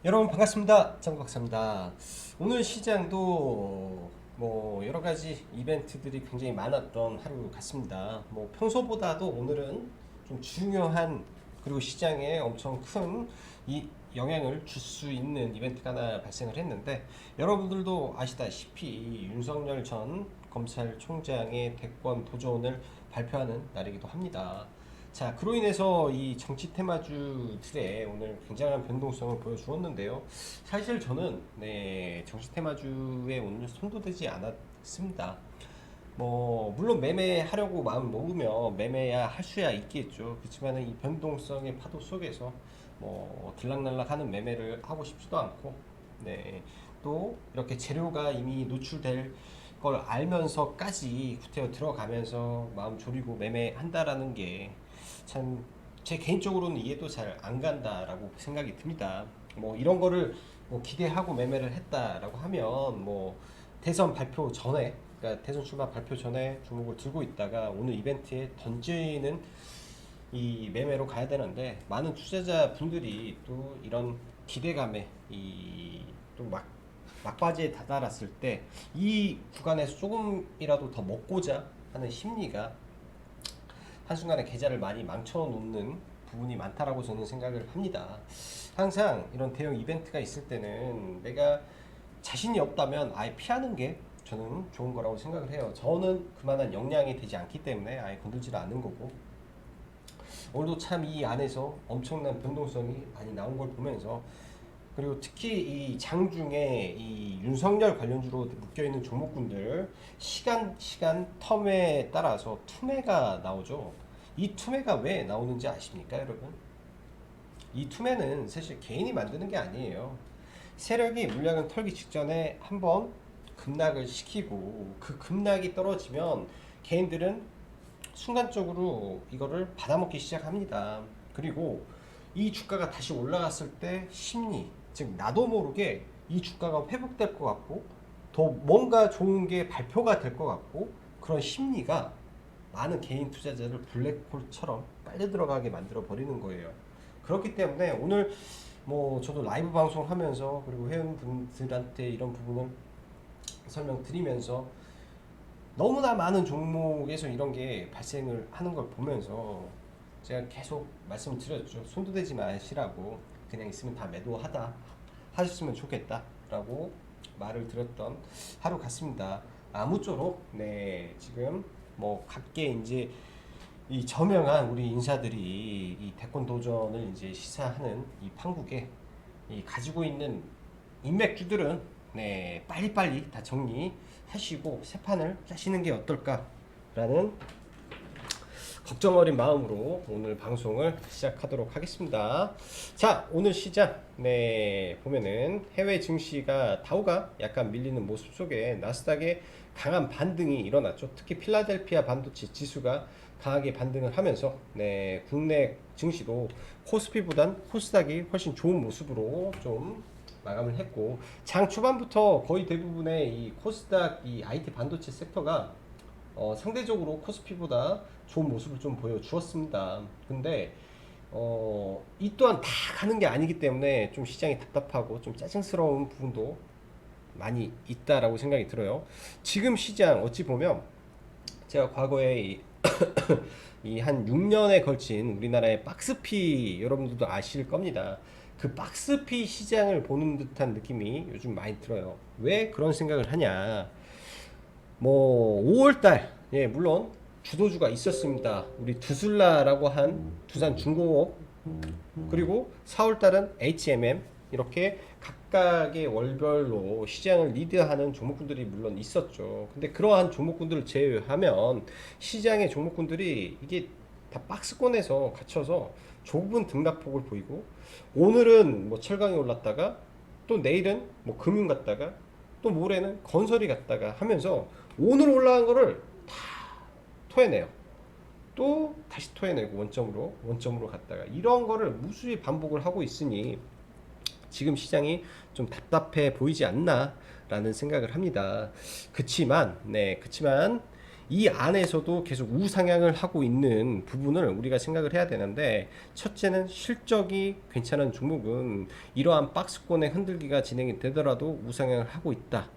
여러분 반갑습니다. 장박사입니다. 오늘 시장도 여러 가지 이벤트들이 굉장히 많았던 하루 같습니다. 평소보다도 오늘은 좀 중요한, 그리고 시장에 엄청 큰 영향을 줄 수 있는 이벤트가 하나 발생을 했는데, 여러분들도 아시다시피 윤석열 전 검찰총장의 대권 도전을 발표하는 날이기도 합니다. 자, 그로 인해서 이 정치 테마주들의 오늘 굉장한 변동성을 보여주었는데요. 사실 저는 정치 테마주에 오늘 손도 대지 않았습니다. 물론 매매하려고 마음 먹으면 매매야 할 수야 있겠죠. 그렇지만 이 변동성의 파도 속에서 들락날락하는 매매를 하고 싶지도 않고, 또 이렇게 재료가 이미 노출될 걸 알면서까지 구태여 들어가면서 마음 졸이고 매매한다라는 게 참 제 개인적으로는 이해도 잘 안 간다라고 생각이 듭니다. 이런 거를 기대하고 매매를 했다라고 하면 대선 발표 전에, 그러니까 대선 출마 발표 전에 종목을 들고 있다가 오늘 이벤트에 던지는 이 매매로 가야 되는데, 많은 투자자 분들이 또 이런 기대감에 또 막바지에 다다랐을 때 이 구간에서 조금이라도 더 먹고자 하는 심리가 한순간에 계좌를 많이 망쳐놓는 부분이 많다라고 저는 생각을 합니다. 항상 이런 대형 이벤트가 있을 때는 내가 자신이 없다면 아예 피하는 게 저는 좋은 거라고 생각을 해요. 저는 그만한 역량이 되지 않기 때문에 아예 건들지를 않는 거고, 오늘도 참 이 안에서 엄청난 변동성이 많이 나온 걸 보면서, 그리고 특히 이 장중에 이 윤석열 관련주로 묶여있는 종목군들 시간 텀에 따라서 투매가 나오죠. 이 투매가 왜 나오는지 아십니까, 여러분? 이 투매는 사실 개인이 만드는 게 아니에요. 세력이 물량을 털기 직전에 한번 급락을 시키고, 그 급락이 떨어지면 개인들은 순간적으로 이거를 받아먹기 시작합니다. 그리고 이 주가가 다시 올라갔을 때 심리, 즉 나도 모르게 이 주가가 회복될 것 같고 더 뭔가 좋은 게 발표가 될 것 같고, 그런 심리가 많은 개인 투자자를 블랙홀처럼 빨려 들어가게 만들어 버리는 거예요. 그렇기 때문에 오늘 저도 라이브 방송하면서 그리고 회원분들한테 이런 부분을 설명드리면서 너무나 많은 종목에서 이런 게 발생을 하는 걸 보면서 제가 계속 말씀을 드렸죠. 손도 대지 마시라고, 그냥 있으면 다 매도하다 하셨으면 좋겠다 라고 말을 드렸던 하루 같습니다. 아무쪼록 지금 각계 이제 이 저명한 우리 인사들이 이 대권 도전을 이제 시사하는 이 판국에 이 가지고 있는 인맥주들은 빨리빨리 다 정리하시고 새 판을 짜시는 게 어떨까라는 걱정 어린 마음으로 오늘 방송을 시작하도록 하겠습니다. 자, 오늘 시장 보면은 해외 증시가 다우가 약간 밀리는 모습 속에 나스닥에 강한 반등이 일어났죠. 특히 필라델피아 반도체 지수가 강하게 반등을 하면서 국내 증시도 코스피보단 코스닥이 훨씬 좋은 모습으로 좀 마감을 했고, 장 초반부터 거의 대부분의 이 코스닥 이 IT 반도체 섹터가 상대적으로 코스피보다 좋은 모습을 좀 보여주었습니다. 근데 이 또한 다 가는 게 아니기 때문에 좀 시장이 답답하고 좀 짜증스러운 부분도 많이 있다라고 생각이 들어요. 지금 시장 어찌 보면 제가 과거에 이 한 6년에 걸친 우리나라의 박스피 여러분들도 아실 겁니다. 그 박스피 시장을 보는 듯한 느낌이 요즘 많이 들어요. 왜 그런 생각을 하냐? 5월달, 물론 주도주가 있었습니다. 우리 두슬라라고 한 두산중공업, 그리고 4월달은 HMM, 이렇게 각각의 월별로 시장을 리드하는 종목군들이 물론 있었죠. 근데 그러한 종목군들을 제외하면 시장의 종목군들이 이게 다 박스권에서 갇혀서 좁은 등락폭을 보이고, 오늘은 철강이 올랐다가 또 내일은 금융 갔다가 또 모레는 건설이 갔다가 하면서 오늘 올라간 거를 다 토해내요. 또 다시 토해내고 원점으로 갔다가 이런 거를 무수히 반복을 하고 있으니 지금 시장이 좀 답답해 보이지 않나 라는 생각을 합니다. 그치만 이 안에서도 계속 우상향을 하고 있는 부분을 우리가 생각을 해야 되는데, 첫째는 실적이 괜찮은 종목은 이러한 박스권의 흔들기가 진행이 되더라도 우상향을 하고 있다.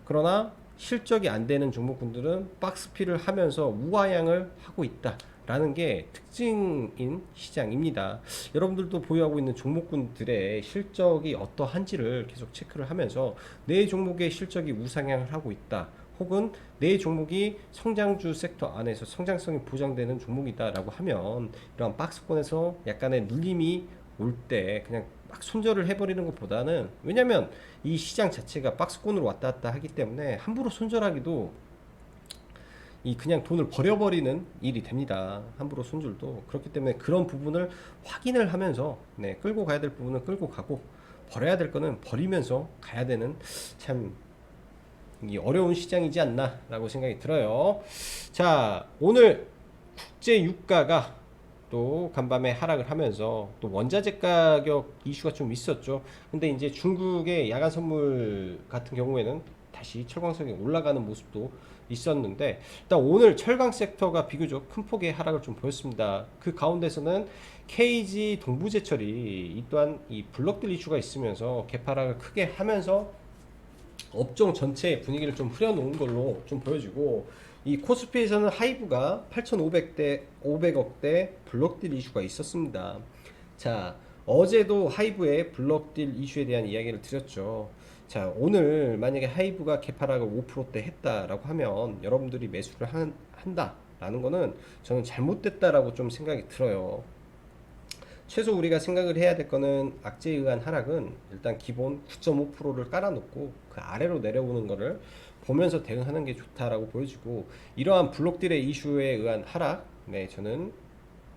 그러나 실적이 안 되는 종목군들은 박스피를 하면서 우하향을 하고 있다 라는 게 특징인 시장입니다. 여러분들도 보유하고 있는 종목군들의 실적이 어떠한지를 계속 체크를 하면서 내 종목의 실적이 우상향을 하고 있다, 혹은 내 종목이 성장주 섹터 안에서 성장성이 보장되는 종목이다 라고 하면, 이런 박스권에서 약간의 눌림이 올 때 그냥 막 손절을 해버리는 것보다는, 왜냐면 이 시장 자체가 박스권으로 왔다 갔다 하기 때문에 함부로 손절하기도 이 그냥 돈을 버려버리는 일이 됩니다. 함부로 손절도. 그렇기 때문에 그런 부분을 확인을 하면서 끌고 가야 될 부분은 끌고 가고, 버려야 될 거는 버리면서 가야 되는, 참 이 어려운 시장이지 않나 라고 생각이 들어요. 자, 오늘 국제 유가가 또 간밤에 하락을 하면서 또 원자재 가격 이슈가 좀 있었죠. 근데 이제 중국의 야간 선물 같은 경우에는 다시 철광석이 올라가는 모습도 있었는데, 일단 오늘 철강 섹터가 비교적 큰 폭의 하락을 좀 보였습니다. 그 가운데서는 KG 동부제철이 이 또한 이 블록들 이슈가 있으면서 개파락을 크게 하면서 업종 전체의 분위기를 좀 흐려놓은 걸로 좀 보여지고, 이 코스피에서는 하이브가 8,500대 500억대 블록딜 이슈가 있었습니다. 자, 어제도 하이브의 블록딜 이슈에 대한 이야기를 드렸죠. 자, 오늘 만약에 하이브가 개파락을 5%대 했다라고 하면 여러분들이 매수를 한다라는 거는 저는 잘못됐다라고 좀 생각이 들어요. 최소 우리가 생각을 해야 될 거는, 악재에 의한 하락은 일단 기본 9.5%를 깔아놓고 그 아래로 내려오는 거를 보면서 대응하는 게 좋다라고 보여지고, 이러한 블록들의 이슈에 의한 하락, 저는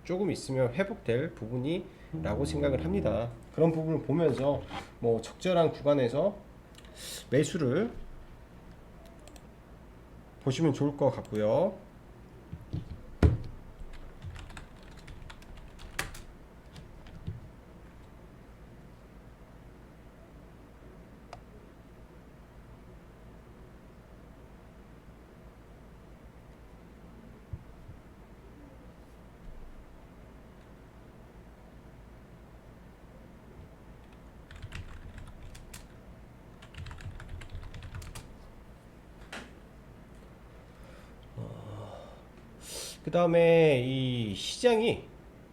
조금 있으면 회복될 부분이라고 생각을 합니다. 그런 부분을 보면서 뭐 적절한 구간에서 매수를 보시면 좋을 것 같고요. 그 다음에 이 시장이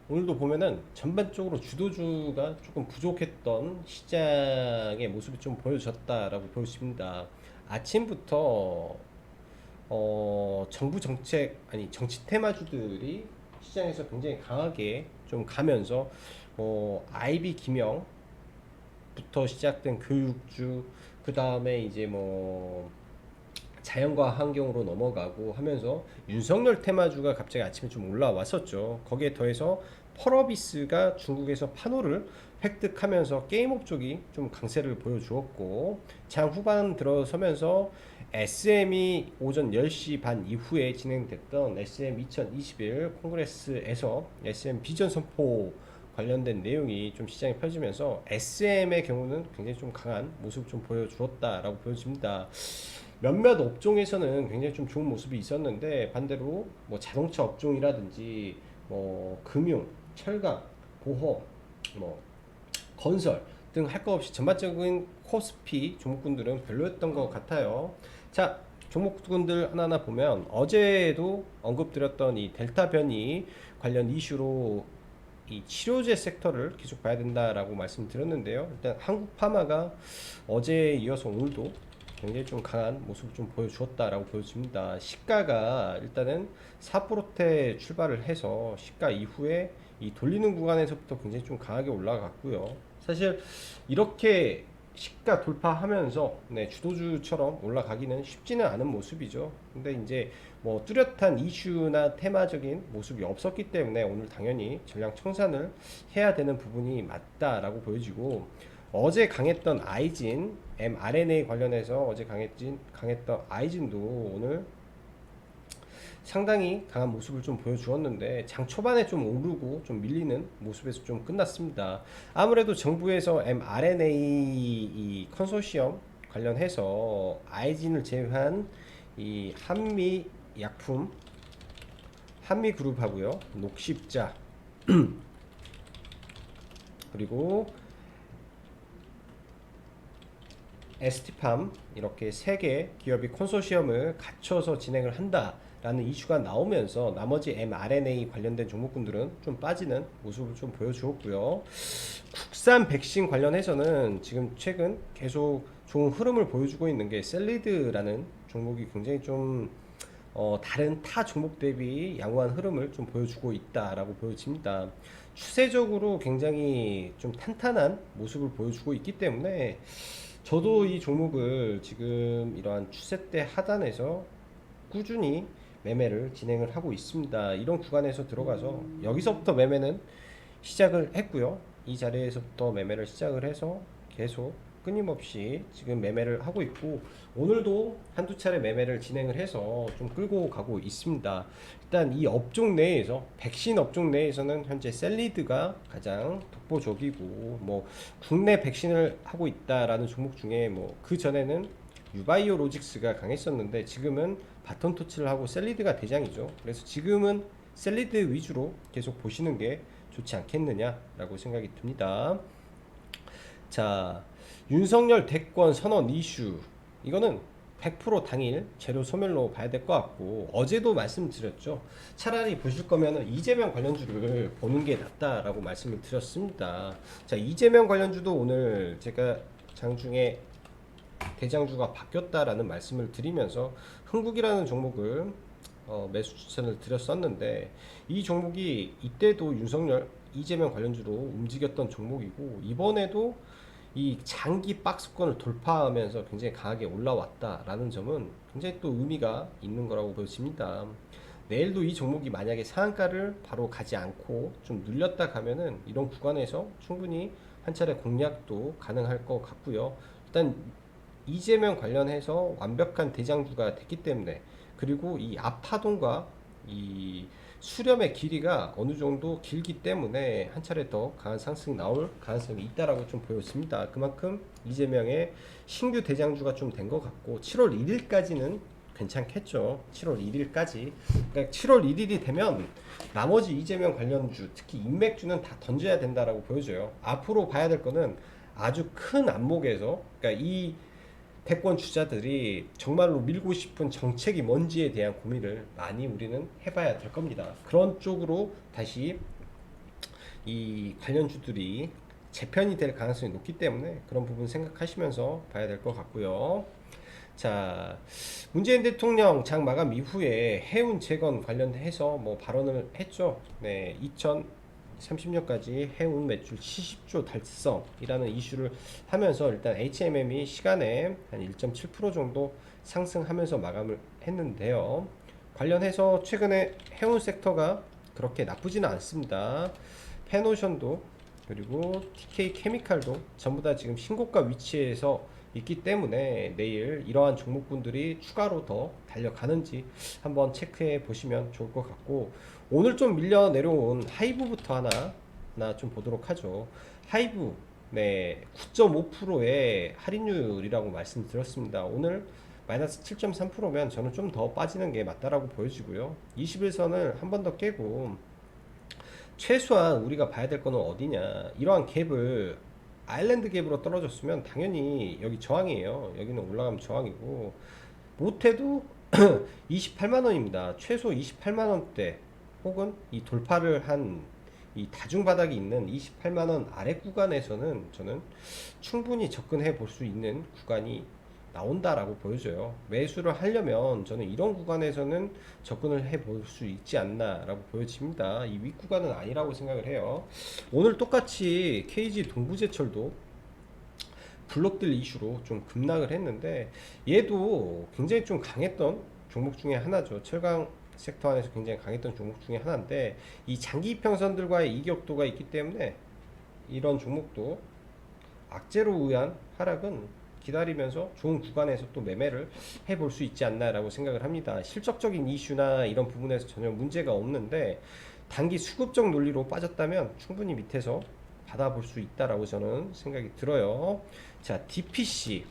오늘도 보면은 전반적으로 주도주가 조금 부족했던 시장의 모습이 좀 보여졌다라고 보여집니다. 아침부터 정부 정책, 아니 정치 테마주들이 시장에서 굉장히 강하게 좀 가면서, IB 기명부터 시작된 교육주, 그 다음에 이제 뭐 자연과 환경으로 넘어가고 하면서 윤석열 테마주가 갑자기 아침에 좀 올라왔었죠. 거기에 더해서 펄어비스가 중국에서 판호를 획득하면서 게임업 쪽이 좀 강세를 보여주었고, 장 후반 들어서면서 SM이 오전 10시 반 이후에 진행됐던 SM 2021 콩그레스에서 SM 비전 선포 관련된 내용이 좀 시장에 펴지면서 SM의 경우는 굉장히 좀 강한 모습을 좀 보여주었다라고 보여집니다. 몇몇 업종에서는 굉장히 좀 좋은 모습이 있었는데, 반대로 뭐 자동차 업종이라든지 뭐 금융, 철강, 보험, 뭐 건설 등 할 것 없이 전반적인 코스피 종목군들은 별로였던 것 같아요. 자, 종목군들 하나하나 보면, 어제도 언급드렸던 이 델타 변이 관련 이슈로 이 치료제 섹터를 계속 봐야 된다라고 말씀드렸는데요. 일단 한국파마가 어제에 이어서 오늘도 굉장히 좀 강한 모습을 좀 보여주었다라고 보여집니다. 시가가 일단은 4%대 출발을 해서 시가 이후에 이 돌리는 구간에서부터 굉장히 좀 강하게 올라갔고요. 사실 이렇게 시가 돌파하면서 주도주처럼 올라가기는 쉽지는 않은 모습이죠. 근데 이제 뭐 뚜렷한 이슈나 테마적인 모습이 없었기 때문에 오늘 당연히 전량 청산을 해야 되는 부분이 맞다라고 보여지고, 어제 강했던 아이진 mRNA 관련해서 어제 강했던 아이진도 오늘 상당히 강한 모습을 좀 보여주었는데, 장 초반에 좀 오르고 좀 밀리는 모습에서 좀 끝났습니다. 아무래도 정부에서 mRNA 이 컨소시엄 관련해서 아이진을 제외한 이 한미 약품, 한미그룹하고요, 녹십자, 그리고 에스티팜, 이렇게 세 개 기업이 컨소시엄을 갖춰서 진행을 한다라는 이슈가 나오면서 나머지 mRNA 관련된 종목군들은 좀 빠지는 모습을 좀 보여주었고요. 국산 백신 관련해서는 지금 최근 계속 좋은 흐름을 보여주고 있는 게 셀리드라는 종목이 굉장히 좀 다른 타 종목 대비 양호한 흐름을 좀 보여주고 있다라고 보여집니다. 추세적으로 굉장히 좀 탄탄한 모습을 보여주고 있기 때문에 저도 이 종목을 지금 이러한 추세대 하단에서 꾸준히 매매를 진행을 하고 있습니다. 이런 구간에서 들어가서 여기서부터 매매는 시작을 했고요. 이 자리에서부터 매매를 시작을 해서 계속 끊임없이 지금 매매를 하고 있고, 오늘도 한두 차례 매매를 진행을 해서 좀 끌고 가고 있습니다. 일단 이 업종 내에서, 백신 업종 내에서는 현재 셀리드가 가장 독보적이고, 뭐 국내 백신을 하고 있다라는 종목 중에 뭐 그 전에는 유바이오 로직스가 강했었는데 지금은 바톤토치를 하고 셀리드가 대장이죠. 그래서 지금은 셀리드 위주로 계속 보시는 게 좋지 않겠느냐라고 생각이 듭니다. 자, 윤석열 대권 선언 이슈, 이거는 100% 당일 재료 소멸로 봐야 될 것 같고, 어제도 말씀드렸죠. 차라리 보실 거면 이재명 관련주를 보는 게 낫다라고 말씀을 드렸습니다. 자, 이재명 관련주도 오늘 제가 장중에 대장주가 바뀌었다라는 말씀을 드리면서 흥국이라는 종목을 매수 추천을 드렸었는데, 이 종목이 이때도 윤석열 이재명 관련주로 움직였던 종목이고, 이번에도 이 장기 박스권을 돌파하면서 굉장히 강하게 올라왔다라는 점은 굉장히 또 의미가 있는 거라고 보여집니다. 내일도 이 종목이 만약에 상한가를 바로 가지 않고 좀 눌렸다 가면은 이런 구간에서 충분히 한 차례 공략도 가능할 것 같고요. 일단 이재명 관련해서 완벽한 대장주가 됐기 때문에, 그리고 이 아파동과 이 수렴의 길이가 어느 정도 길기 때문에 한 차례 더 강한 상승이 나올 가능성이 있다라고 좀 보였습니다. 그만큼 이재명의 신규 대장주가 좀 된 것 같고, 7월 1일까지는 괜찮겠죠. 7월 1일까지. 그러니까 7월 1일이 되면 나머지 이재명 관련주, 특히 인맥주는 다 던져야 된다라고 보여져요. 앞으로 봐야 될 거는 아주 큰 안목에서, 그러니까 이 대권 주자들이 정말로 밀고 싶은 정책이 뭔지에 대한 고민을 많이 우리는 해봐야 될 겁니다. 그런 쪽으로 다시 이 관련주들이 재편이 될 가능성이 높기 때문에 그런 부분 생각하시면서 봐야 될 것 같고요. 자, 문재인 대통령 장 마감 이후에 해운 재건 관련해서 뭐 발언을 했죠. 네, 2030년까지 해운 매출 70조 달성이라는 이슈를 하면서 일단 HMM이 시간에 한 1.7% 정도 상승하면서 마감을 했는데요. 관련해서 최근에 해운 섹터가 그렇게 나쁘지는 않습니다. 페노션도 그리고 TK 케미칼도 전부 다 지금 신고가 위치에서 있기 때문에 내일 이러한 종목군들이 추가로 더 달려가는지 한번 체크해 보시면 좋을 것 같고, 오늘 좀 밀려 내려온 하이브부터 하나 좀 보도록 하죠. 하이브, 네, 9.5%의 할인율이라고 말씀드렸습니다. 오늘 마이너스 7.3%면 저는 좀 더 빠지는 게 맞다라고 보여지고요. 21선을 한 번 더 깨고 최소한 우리가 봐야 될 거는 어디냐, 이러한 갭을 아일랜드 갭으로 떨어졌으면 당연히 여기 저항이에요. 여기는 올라가면 저항이고, 못해도 28만원입니다. 최소 28만원대 혹은 이 돌파를 한 이 다중바닥이 있는 28만원 아래 구간에서는 저는 충분히 접근해 볼 수 있는 구간이 나온다라고 보여져요. 매수를 하려면 저는 이런 구간에서는 접근을 해 볼 수 있지 않나라고 보여집니다. 이 윗구간은 아니라고 생각을 해요. 오늘 똑같이 KG 동부제철도 블록들 이슈로 좀 급락을 했는데, 얘도 굉장히 좀 강했던 종목 중에 하나죠. 철강 섹터 안에서 굉장히 강했던 종목 중에 하나인데, 이 장기 이평선들과의 이격도가 있기 때문에 이런 종목도 악재로 의한 하락은 기다리면서 좋은 구간에서 또 매매를 해볼 수 있지 않나라고 생각을 합니다. 실적적인 이슈나 이런 부분에서 전혀 문제가 없는데, 단기 수급적 논리로 빠졌다면 충분히 밑에서 받아볼 수 있다라고 저는 생각이 들어요. 자, DPC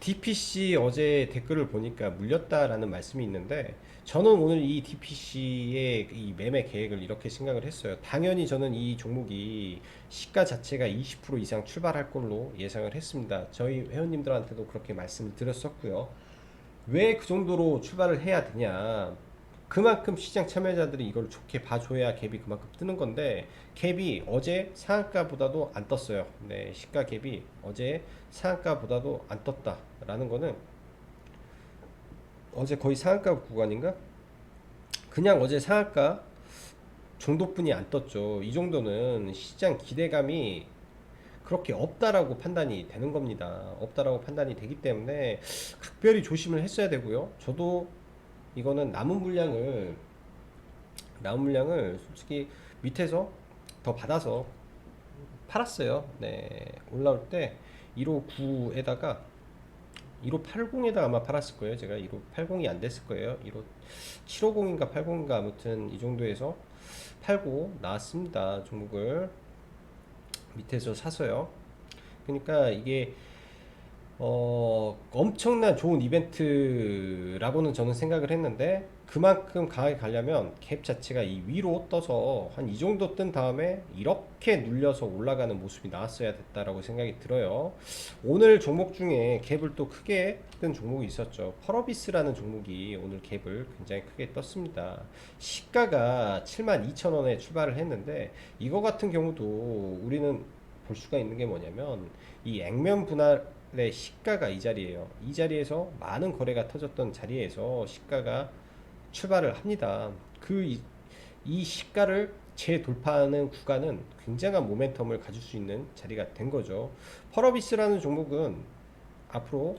DPC 어제 댓글을 보니까 물렸다라는 말씀이 있는데, 저는 오늘 이 DPC의 이 매매 계획을 이렇게 생각을 했어요. 당연히 저는 이 종목이 시가 자체가 20% 이상 출발할 걸로 예상을 했습니다. 저희 회원님들한테도 그렇게 말씀을 드렸었고요. 왜 그 정도로 출발을 해야 되냐? 그만큼 시장 참여자들이 이걸 좋게 봐줘야 갭이 그만큼 뜨는 건데, 갭이 어제 상한가보다도 안 떴어요. 네, 시가 갭이 어제 상한가보다도 안 떴다라는 거는, 어제 거의 상한가 구간인가? 그냥 어제 상한가 정도뿐이 안 떴죠. 이 정도는 시장 기대감이 그렇게 없다라고 판단이 되는 겁니다. 없다라고 판단이 되기 때문에 각별히 조심을 했어야 되고요. 저도 이거는 남은 물량을 솔직히 밑에서 더 받아서 팔았어요. 네, 올라올 때 1589에다가 1580에다가 아마 팔았을 거예요. 제가 1580이 안 됐을 거예요. 750인가 80인가 아무튼 이 정도에서 팔고 나왔습니다. 종목을 밑에서 사서요. 그러니까 이게 엄청난 좋은 이벤트라고는 저는 생각을 했는데, 그만큼 강하게 가려면 갭 자체가 이 위로 떠서 한 이 정도 뜬 다음에 이렇게 눌려서 올라가는 모습이 나왔어야 됐다라고 생각이 들어요. 오늘 종목 중에 갭을 또 크게 뜬 종목이 있었죠. 펄어비스라는 종목이 오늘 갭을 굉장히 크게 떴습니다. 시가가 72,000원에 출발을 했는데, 이거 같은 경우도 우리는 볼 수가 있는 게 뭐냐면, 이 액면 분할의 시가가 이 자리에요. 이 자리에서 많은 거래가 터졌던 자리에서 시가가 출발을 합니다. 이 시가를 재돌파하는 구간은 굉장한 모멘텀을 가질 수 있는 자리가 된 거죠. 펄어비스라는 종목은 앞으로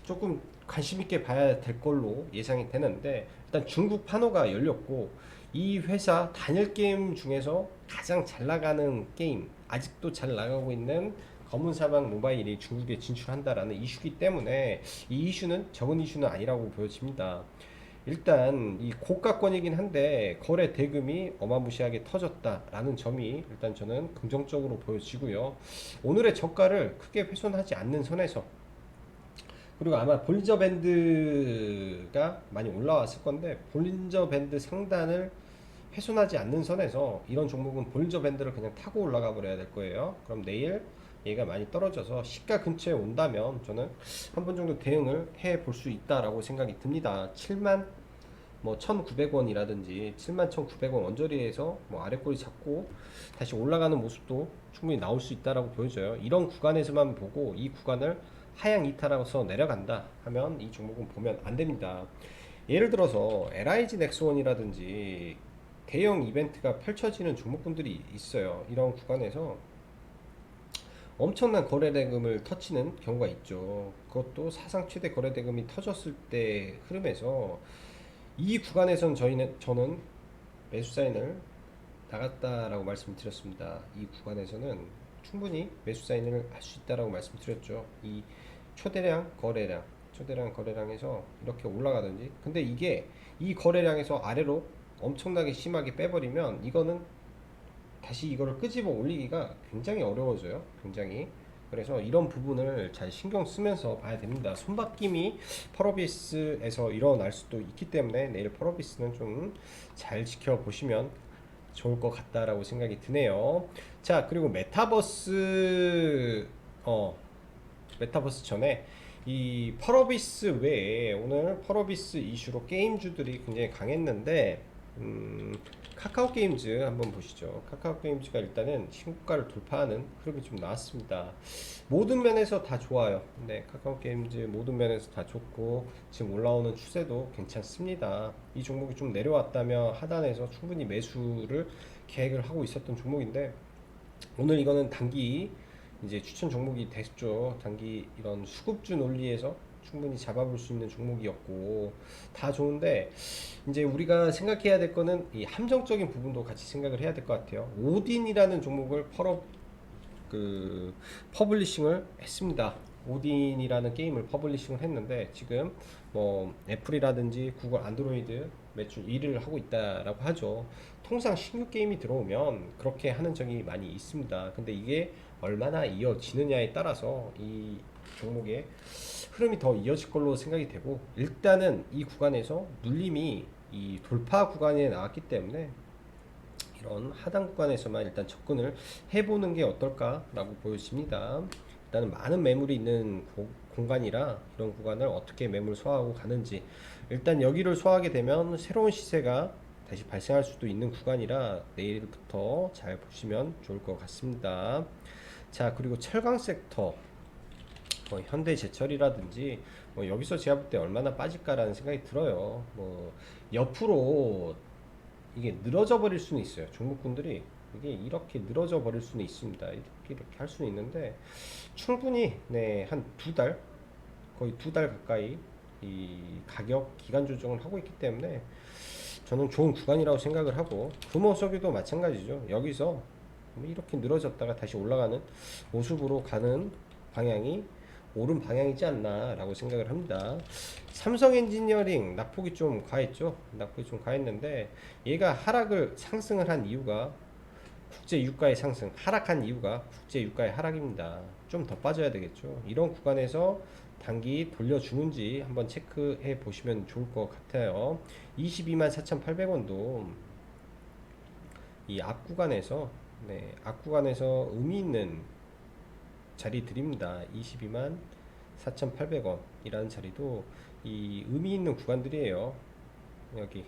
조금 관심 있게 봐야 될 걸로 예상이 되는데, 일단 중국 판호가 열렸고, 이 회사 단일 게임 중에서 가장 잘 나가는 게임, 아직도 잘 나가고 있는 검은 사막 모바일이 중국에 진출한다라는 이슈기 때문에, 이 이슈는 적은 이슈는 아니라고 보여집니다. 일단 이 고가권이긴 한데 거래 대금이 어마무시하게 터졌다라는 점이 일단 저는 긍정적으로 보여지고요. 오늘의 저가를 크게 훼손하지 않는 선에서, 그리고 아마 볼린저 밴드가 많이 올라왔을 건데, 볼린저 밴드 상단을 훼손하지 않는 선에서 이런 종목은 볼린저 밴드를 그냥 타고 올라가 버려야 될 거예요. 그럼 내일 얘가 많이 떨어져서 시가 근처에 온다면 저는 한 번 정도 대응을 해 볼 수 있다라고 생각이 듭니다. 7만 뭐 1,900원이라든지 71,900원 언저리에서 뭐 아래꼬리 잡고 다시 올라가는 모습도 충분히 나올 수 있다라고 보여져요. 이런 구간에서만 보고 이 구간을 하향 이탈하면서 내려간다 하면 이 종목은 보면 안 됩니다. 예를 들어서 LIG 넥스원이라든지 대형 이벤트가 펼쳐지는 종목군들이 있어요. 이런 구간에서 엄청난 거래대금을 터치는 경우가 있죠. 그것도 사상 최대 거래대금이 터졌을 때 흐름에서, 이 구간에선 저는 매수 사인을 나갔다라고 말씀드렸습니다. 이 구간에서는 충분히 매수 사인을 할 수 있다라고 말씀드렸죠. 이 초대량 거래량에서 이렇게 올라가든지, 근데 이게 이 거래량에서 아래로 엄청나게 심하게 빼버리면 이거는 다시 이거를 끄집어 올리기가 굉장히 어려워져요. 굉장히. 그래서 이런 부분을 잘 신경 쓰면서 봐야 됩니다. 손바뀜이 펄어비스에서 일어날 수도 있기 때문에 내일 펄어비스는 좀 잘 지켜보시면 좋을 것 같다라고 생각이 드네요. 자, 그리고 메타버스 전에 이 펄어비스 외에 오늘 펄어비스 이슈로 게임주들이 굉장히 강했는데, 카카오 게임즈 한번 보시죠. 카카오 게임즈가 일단은 신고가를 돌파하는 흐름이 좀 나왔습니다. 모든 면에서 다 좋아요. 네, 카카오 게임즈 모든 면에서 다 좋고 지금 올라오는 추세도 괜찮습니다. 이 종목이 좀 내려왔다면 하단에서 충분히 매수를 계획을 하고 있었던 종목인데, 오늘 이거는 단기 이제 추천 종목이 됐죠. 단기 이런 수급주 논리에서 충분히 잡아볼 수 있는 종목이었고 다 좋은데, 이제 우리가 생각해야 될 거는 이 함정적인 부분도 같이 생각을 해야 될 것 같아요. 오딘이라는 종목을 퍼블리싱을 했습니다. 오딘이라는 게임을 퍼블리싱을 했는데, 지금 뭐 애플이라든지 구글 안드로이드 매출 1위를 하고 있다라고 하죠. 통상 신규 게임이 들어오면 그렇게 하는 적이 많이 있습니다. 근데 이게 얼마나 이어지느냐에 따라서 이 종목의 흐름이 더 이어질 걸로 생각이 되고, 일단은 이 구간에서 눌림이 이 돌파 구간에 나왔기 때문에 이런 하단 구간에서만 일단 접근을 해보는 게 어떨까라고 보여집니다. 일단은 많은 매물이 있는 공간이라 이런 구간을 어떻게 매물 소화하고 가는지, 일단 여기를 소화하게 되면 새로운 시세가 다시 발생할 수도 있는 구간이라 내일부터 잘 보시면 좋을 것 같습니다. 자, 그리고 철강 섹터, 현대제철이라든지 여기서 제가 볼 때 얼마나 빠질까라는 생각이 들어요. 옆으로 이게 늘어져 버릴 수는 있어요. 종목군들이 이게 이렇게 늘어져 버릴 수는 있습니다. 이렇게 할 수는 있는데 충분히 한 두 달, 거의 두 달 가까이 이 가격 기간 조정을 하고 있기 때문에 저는 좋은 구간이라고 생각을 하고, 금호석유도 마찬가지죠. 여기서 이렇게 늘어졌다가 다시 올라가는 모습으로 가는 방향이 옳은 방향이지 않나 라고 생각을 합니다. 삼성 엔지니어링 낙폭이 좀 과했죠. 낙폭이 좀 과했는데 얘가 상승을 한 이유가 국제 유가의 상승, 하락한 이유가 국제 유가의 하락입니다. 좀 더 빠져야 되겠죠. 이런 구간에서 단기 돌려주는지 한번 체크해 보시면 좋을 것 같아요. 224,800원도 이 앞 구간에서 의미 있는 자리들입니다. 224,800원 이라는 자리도 이 의미 있는 구간들이에요. 여기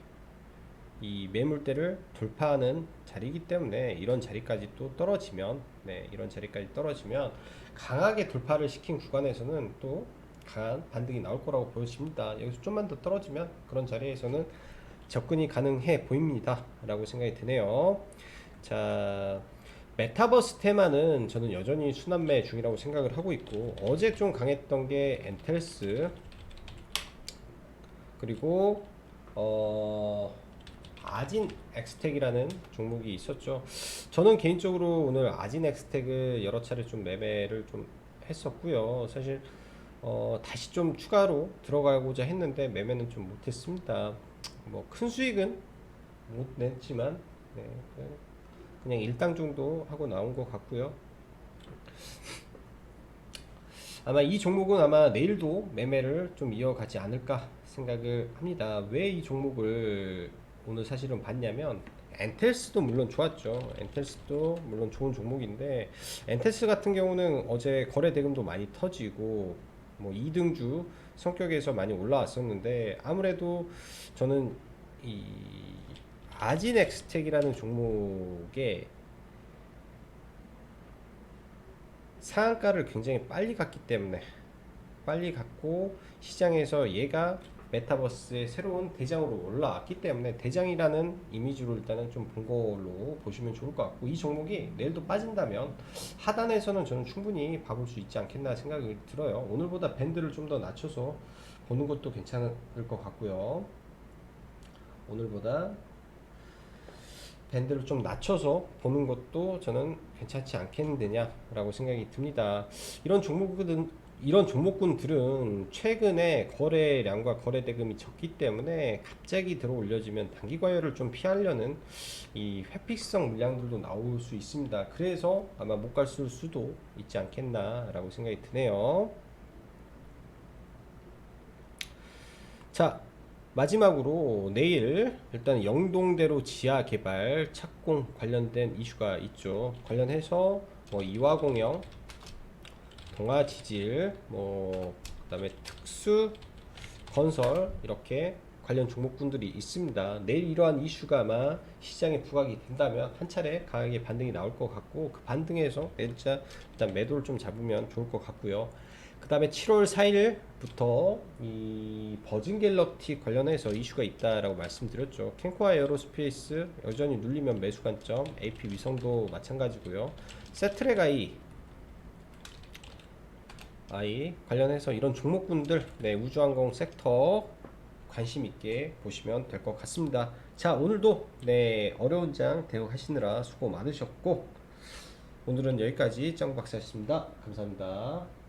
이 매물대를 돌파하는 자리이기 때문에 이런 자리까지 또 떨어지면, 이런 자리까지 떨어지면 강하게 돌파를 시킨 구간에서는 또 강한 반등이 나올 거라고 보여집니다. 여기서 좀만 더 떨어지면 그런 자리에서는 접근이 가능해 보입니다 라고 생각이 드네요. 자, 메타버스 테마는 저는 여전히 순환매 중이라고 생각을 하고 있고, 어제 좀 강했던 게 엔텔스, 그리고 아진 엑스텍이라는 종목이 있었죠. 저는 개인적으로 오늘 아진 엑스텍을 여러 차례 좀 매매를 좀 했었고요. 사실 다시 좀 추가로 들어가고자 했는데 매매는 좀 못했습니다. 큰 수익은 못 냈지만 그냥 일당 정도 하고 나온 것 같고요. 아마 이 종목은 아마 내일도 매매를 좀 이어가지 않을까 생각을 합니다. 왜 이 종목을 오늘 사실은 봤냐면, 엔텔스도 물론 좋았죠. 엔텔스도 물론 좋은 종목인데, 엔텔스 같은 경우는 어제 거래 대금도 많이 터지고 2등주 성격에서 많이 올라왔었는데, 아무래도 저는 이 아진엑스텍이라는 종목의 상한가를 굉장히 빨리 갔기 때문에, 빨리 갔고 시장에서 얘가 메타버스의 새로운 대장으로 올라왔기 때문에 대장이라는 이미지로 일단은 좀 본 걸로 보시면 좋을 것 같고, 이 종목이 내일도 빠진다면 하단에서는 저는 충분히 봐볼 수 있지 않겠나 생각이 들어요. 오늘보다 밴드를 좀 더 낮춰서 보는 것도 괜찮을 것 같고요. 오늘보다 밴드를 좀 낮춰서 보는 것도 저는 괜찮지 않겠느냐 라고 생각이 듭니다. 이런 종목군들은 최근에 거래량과 거래대금이 적기 때문에 갑자기 들어 올려지면 단기 과열을 좀 피하려는 이 회피성 물량들도 나올 수 있습니다. 그래서 아마 못 갈 수도 있지 않겠나 라고 생각이 드네요. 자, 마지막으로 내일 일단 영동대로 지하 개발 착공 관련된 이슈가 있죠. 관련해서 이화공영, 동아지질, 그다음에 특수 건설, 이렇게 관련 종목군들이 있습니다. 내일 이러한 이슈가 아마 시장에 부각이 된다면 한 차례 강하게 반등이 나올 것 같고, 그 반등에서 일단 매도를 좀 잡으면 좋을 것 같고요. 그 다음에 7월 4일부터 이 버진 갤럭시 관련해서 이슈가 있다라고 말씀드렸죠. 캔코아 에어로스페이스 여전히 눌리면 매수 관점, AP 위성도 마찬가지고요. 세트랙 I 관련해서 이런 종목군들, 우주항공 섹터 관심 있게 보시면 될 것 같습니다. 자, 오늘도 어려운 장 대응하시느라 수고 많으셨고, 오늘은 여기까지 짱박사였습니다. 감사합니다.